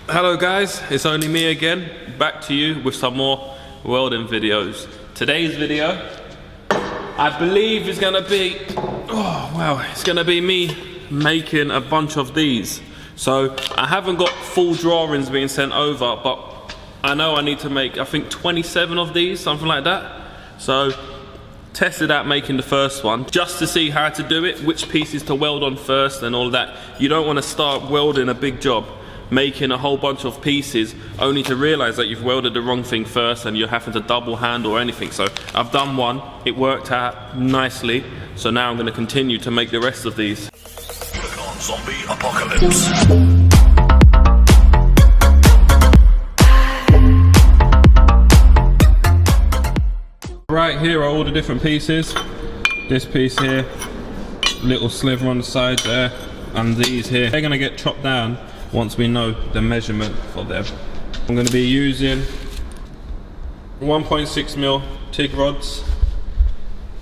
Hello guys, it's only me again, back to you with some more welding videos. Today's video, I believe is gonna be, it's gonna be me making a bunch of these. So I haven't got full drawings being sent over, but I know I need to make, I think 27 of these, something like that. So tested out making the first one just to see how to do it, which pieces to weld on first and all of that. You don't want to start welding a big job making a whole bunch of pieces only to realize that you've welded the wrong thing first and you're having to double hand or anything. So I've done one, it worked out nicely, so now I'm going to continue to make the rest of these. On zombie apocalypse. Right, here are all the different pieces. This piece here, little sliver on the side there, and these here. They're going to get chopped down once we know the measurement for them. I'm going to be using 1.6mm TIG rods,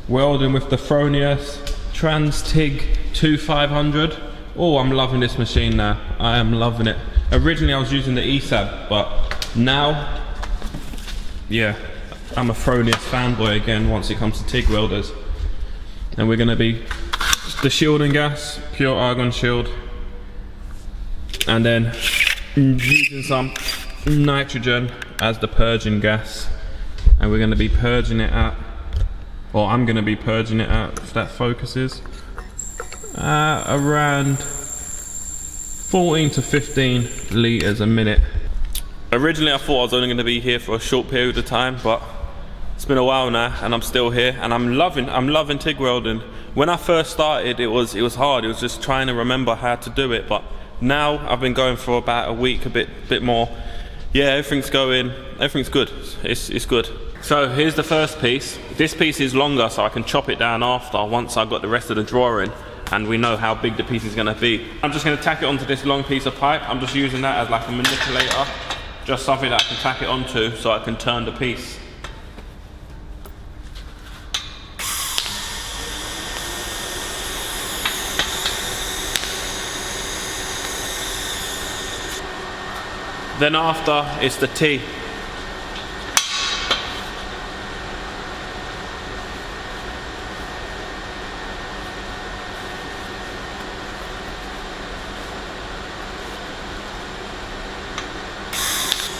welding with the Fronius Trans TIG 2500. Oh, I'm loving this machine now. I am loving it. Originally I was using the ESAB, but now, yeah, I'm a Fronius fanboy again once it comes to TIG welders. And we're going to be the shielding gas, pure argon shield, and then using some nitrogen as the purging gas, and we're going to be purging it out, or I'm going to be purging it out, if that focuses, around 14 to 15 litres a minute. Originally I thought I was only going to be here for a short period of time, but it's been a while now and I'm still here, and I'm loving TIG welding. When I first started it was hard, it was just trying to remember how to do it, but now I've been going for about a week, a bit more. Yeah, everything's good. It's good. So here's the first piece. This piece is longer, so I can chop it down after, once I've got the rest of the drawing and we know how big the piece is going to be. I'm just going to tack it onto this long piece of pipe. I'm just using that as like a manipulator, just something that I can tack it onto so I can turn the piece. Then after, it's the T.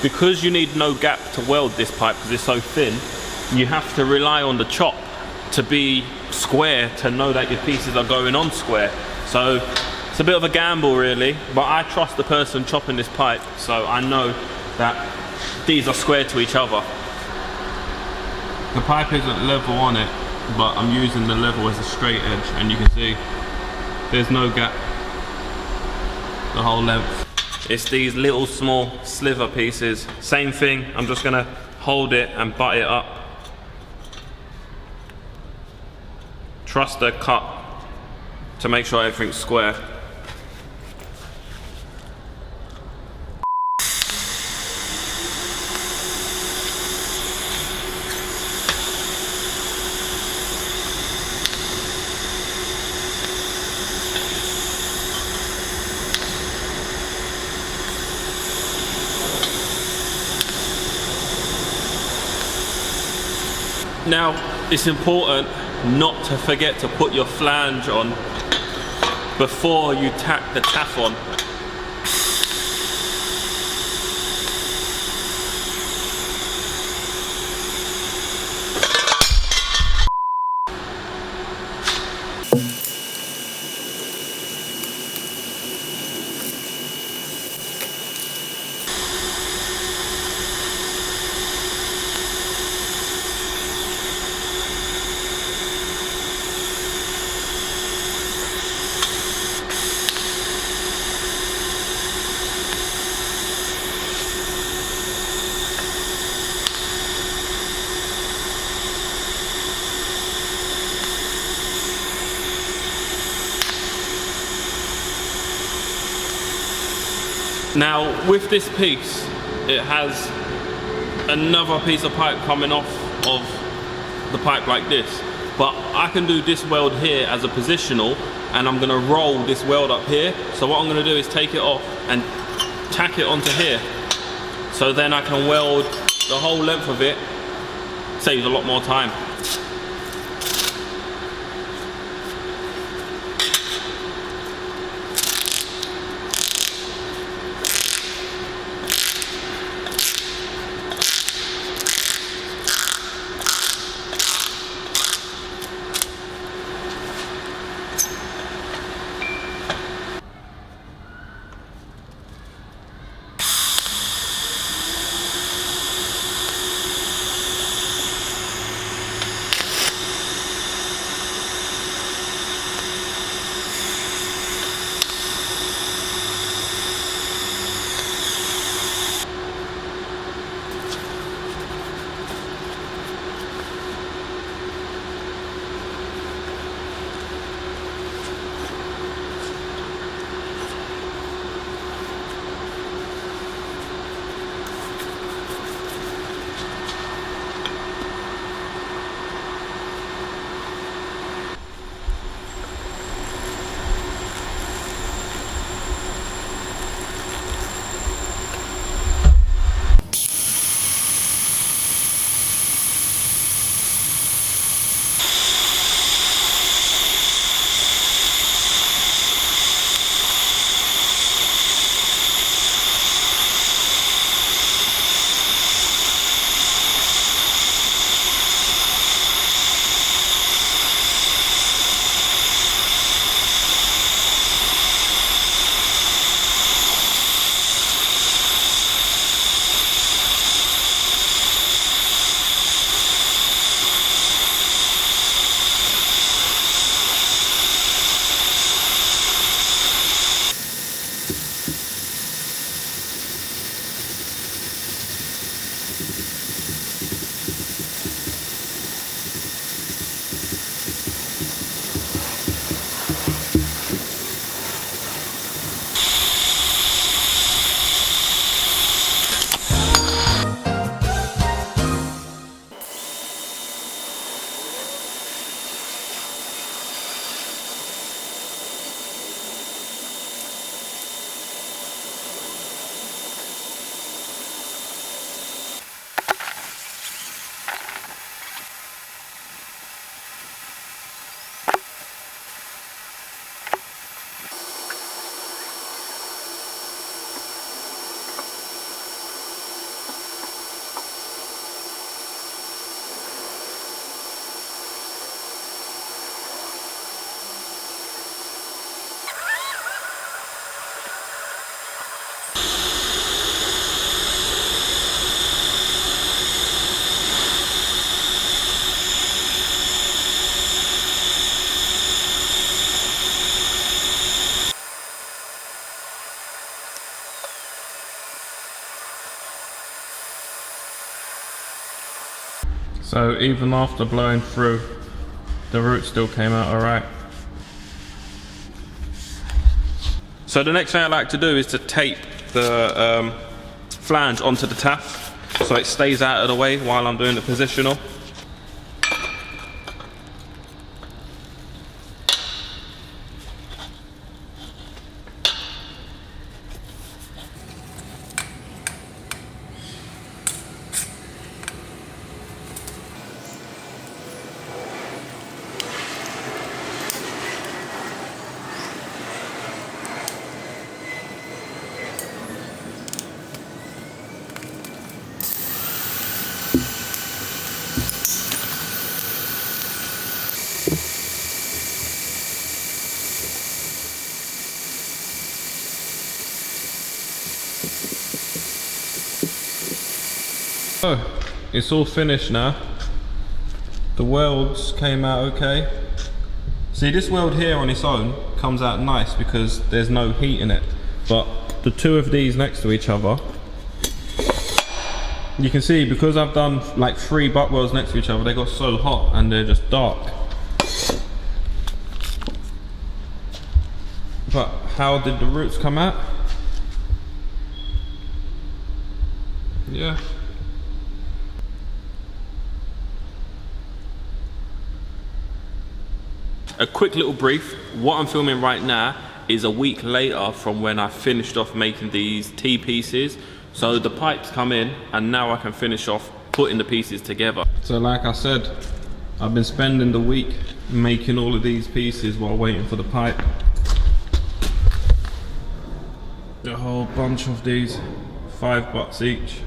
Because you need no gap to weld this pipe because it's so thin, you have to rely on the chop to be square to know that your pieces are going on square. So it's a bit of a gamble really, but I trust the person chopping this pipe, so I know that these are square to each other. The pipe isn't level on it, but I'm using the level as a straight edge, and you can see there's no gap the whole length. It's these little small sliver pieces. Same thing, I'm just gonna hold it and butt it up. Trust the cut to make sure everything's square. Now, it's important not to forget to put your flange on before you tack the taff on. Now with this piece, it has another piece of pipe coming off of the pipe like this, but I can do this weld here as a positional, and I'm going to roll this weld up here. So what I'm going to do is take it off and tack it onto here. So then I can weld the whole length of it. Saves a lot more time. So even after blowing through, the root still came out alright. So the next thing I like to do is to tape the flange onto the tap so it stays out of the way while I'm doing the positional. So, it's all finished now. The welds came out okay. See, this weld here on its own comes out nice because there's no heat in it. But the two of these next to each other, you can see because I've done like 3 butt welds next to each other, they got so hot and they're just dark. But how did the roots come out? Yeah. A quick little brief. What I'm filming right now is a week later from when I finished off making these T-pieces. So the pipes come in and now I can finish off putting the pieces together. So like I said, I've been spending the week making all of these pieces while waiting for the pipe. A whole bunch of these, $5 each.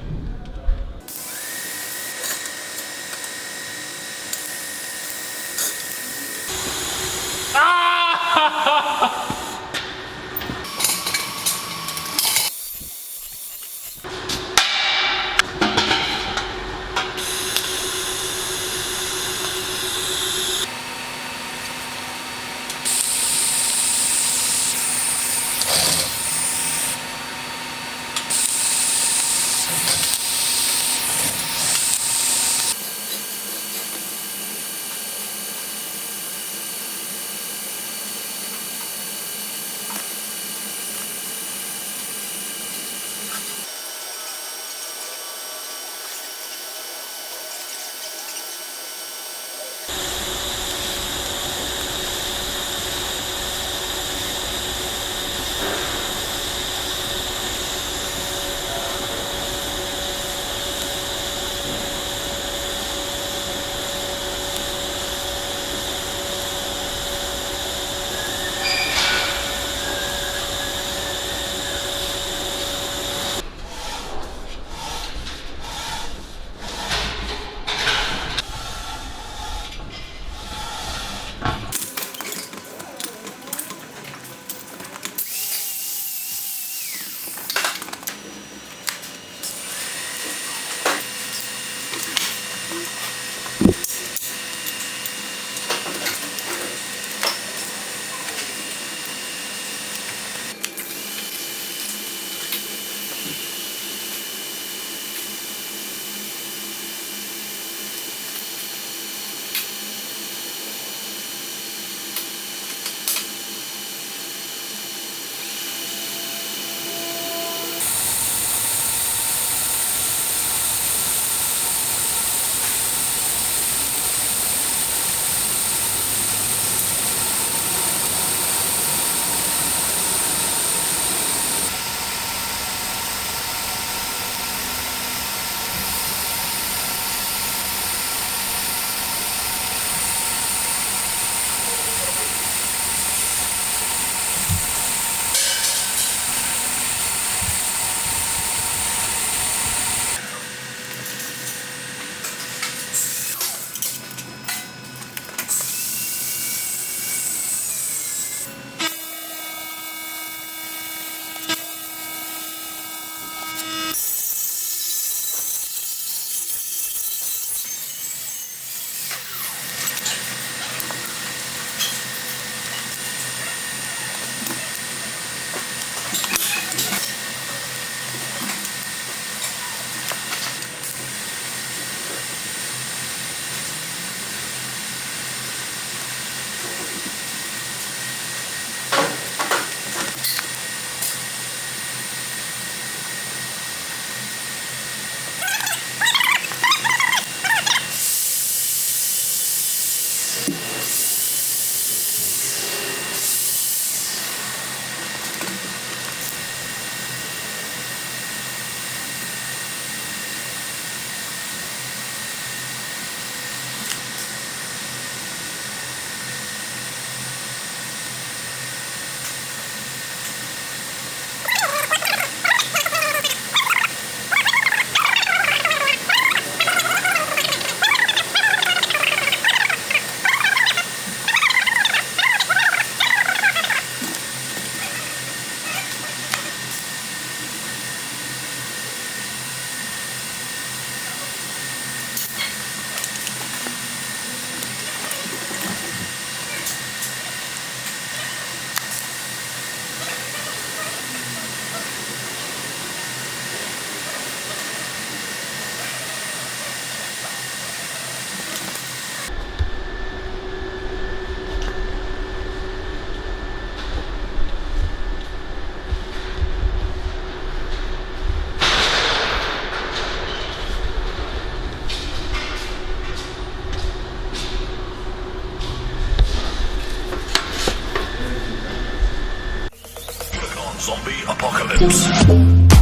apocalypse.